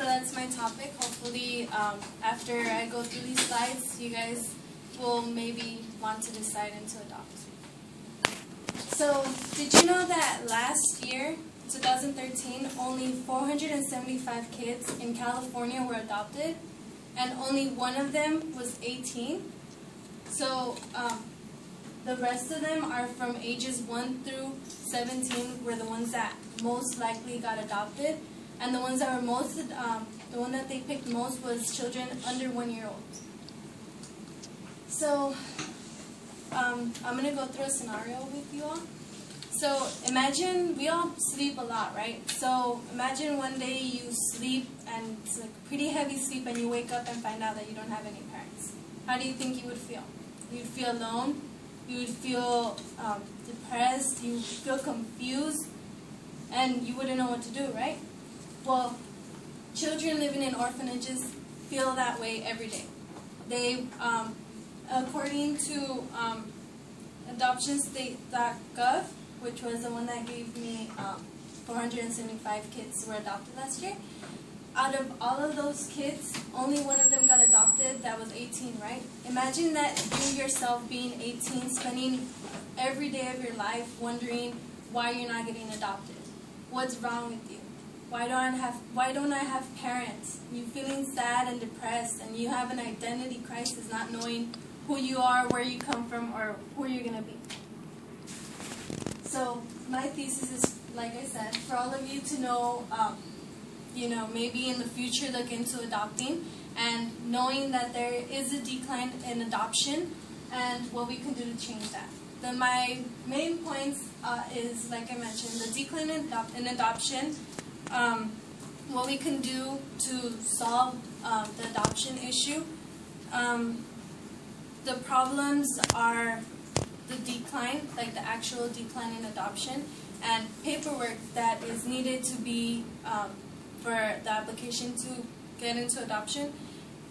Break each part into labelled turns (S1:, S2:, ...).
S1: So that's my topic. Hopefully, after I go through these slides, you guys will maybe want to decide and to adopt. So, did you know that last year, 2013, only 475 kids in California were adopted, and only one of them was 18? So, the rest of them are from ages 1 through 17 were the ones that most likely got adopted, and the ones that were most, the one that they picked most was children under 1 year old. So, I'm going to go through a scenario with you all. So, imagine, we all sleep a lot, right? So, imagine one day you sleep, and it's like pretty heavy sleep, and you wake up and find out that you don't have any parents. How do you think you would feel? You'd feel alone, you would feel depressed, you would feel confused, and you wouldn't know what to do, right? Well, children living in orphanages feel that way every day. They, according to adoptionstate.gov, which was the one that gave me 475 kids were adopted last year, out of all of those kids, only one of them got adopted that was 18, right? Imagine that you yourself being 18, spending every day of your life wondering why you're not getting adopted. What's wrong with you? Why don't I have parents? You feeling sad and depressed, and you have an identity crisis, not knowing who you are, where you come from, or who you're going to be. So my thesis is, like I said, for all of you to know, maybe in the future look into adopting, and knowing that there is a decline in adoption and what we can do to change that. Then my main points is, like I mentioned, the decline in adoption, what we can do to solve the adoption issue. The problems are the decline, like the actual decline in adoption, and paperwork that is needed to be for the application to get into adoption.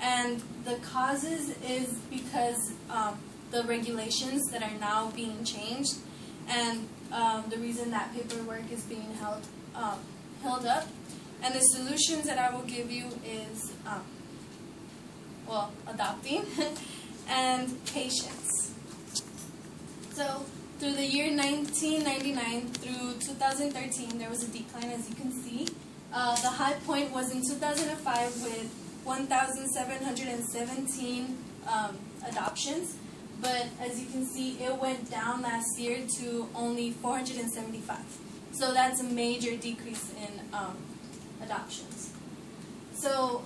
S1: And the causes is because the regulations that are now being changed, and the reason that paperwork is being held up. And the solutions that I will give you is, adopting and patience. So, through the year 1999 through 2013, there was a decline, as you can see. The high point was in 2005 with 1,717 adoptions, but as you can see, it went down last year to only 475. So that's a major decrease in adoptions. So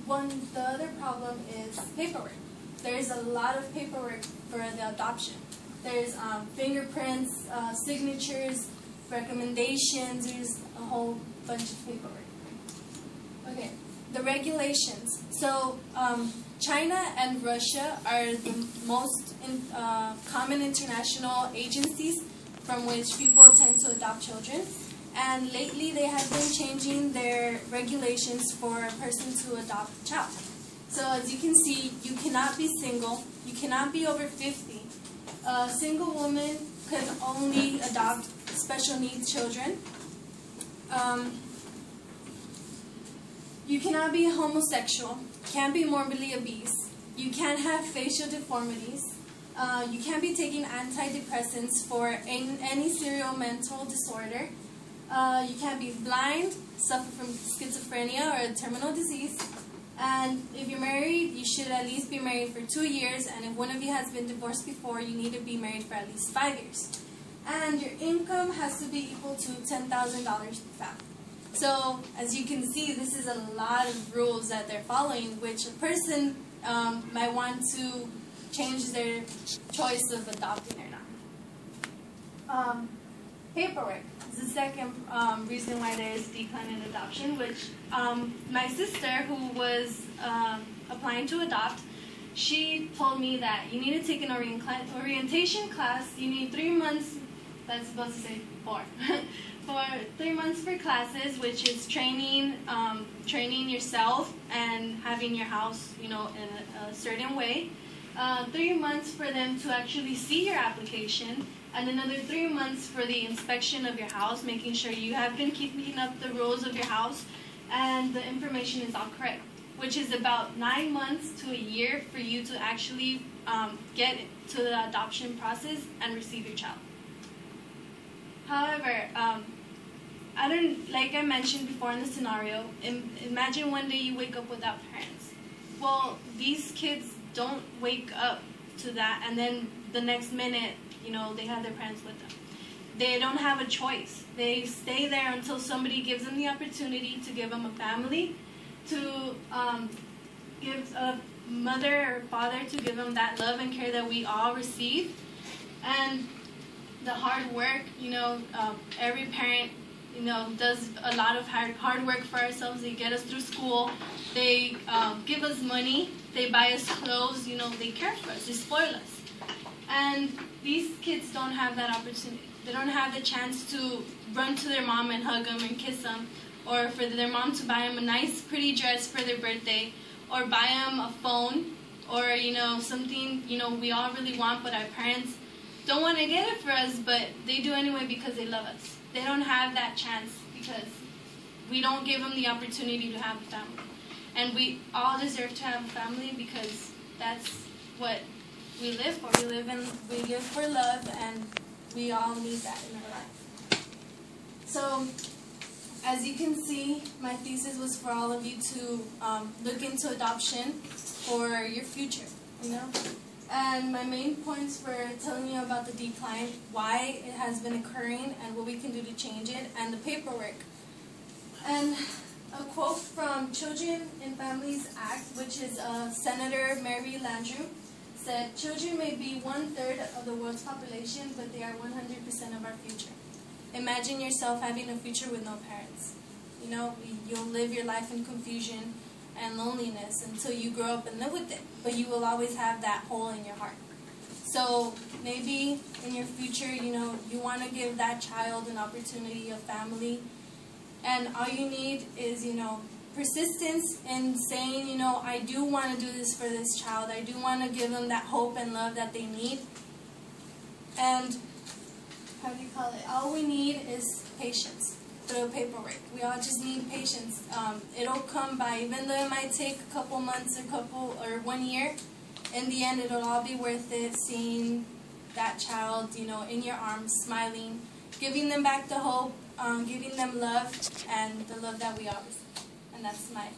S1: the other problem is paperwork. There's a lot of paperwork for the adoption. There's fingerprints, signatures, recommendations. There's a whole bunch of paperwork. Okay, the regulations. So China and Russia are the most common international agencies from which people tend to adopt children. And lately they have been changing their regulations for a person to adopt a child. So as you can see, you cannot be single, you cannot be over 50. A single woman can only adopt special needs children. You cannot be homosexual, can't be morbidly obese, you can't have facial deformities, you can't be taking antidepressants for any serial mental disorder, you can't be blind, suffer from schizophrenia or a terminal disease, and if you're married, you should at least be married for 2 years, and if one of you has been divorced before, you need to be married for at least 5 years. And your income has to be equal to $10,000 per family. So, as you can see, this is a lot of rules that they're following, which a person might want to change their choice of adopting or not. Paperwork is the second reason why there is a decline in adoption, which my sister, who was applying to adopt, she told me that you need to take an orientation class. You need 3 months, that's supposed to say 4, for 3 months for classes, which is training yourself and having your house, in a certain way. 3 months for them to actually see your application, and another 3 months for the inspection of your house, making sure you have been keeping up the rules of your house, and the information is all correct, which is about 9 months to a year for you to actually get to the adoption process and receive your child. However, like I mentioned before in the scenario, imagine one day you wake up without parents. Well, these kids don't wake up to that and then the next minute, they have their parents with them. They don't have a choice. They stay there until somebody gives them the opportunity to give them a family, to give a mother or father to give them that love and care that we all receive. And the hard work, every parent, does a lot of hard work for ourselves. They get us through school. They give us money. They buy us clothes. They care for us. They spoil us. And these kids don't have that opportunity. They don't have the chance to run to their mom and hug them and kiss them, or for their mom to buy them a nice, pretty dress for their birthday, or buy them a phone, or something we all really want, but our parents don't want to get it for us, but they do anyway because they love us. They don't have that chance because we don't give them the opportunity to have a family. And we all deserve to have a family because that's what we live for. We live for love, and we all need that in our life. So, as you can see, my thesis was for all of you to look into adoption for your future, And my main points were telling you about the decline, why it has been occurring, and what we can do to change it, and the paperwork. And a quote from Children and Families Act, which is Senator Mary Landrieu, said, "Children may be 1/3 of the world's population, but they are 100% of our future." Imagine yourself having a future with no parents. You'll live your life in confusion and loneliness until you grow up and live with it, but you will always have that hole in your heart. So maybe in your future, you want to give that child an opportunity, a family, and all you need is, persistence in saying, I do want to do this for this child. I do want to give them that hope and love that they need. And, all we need is patience for the paperwork. We all just need patience. It'll come by, even though it might take a couple months or 1 year. In the end, it'll all be worth it, seeing that child, in your arms, smiling, giving them back the hope, giving them love, and the love that we all receive. And that's my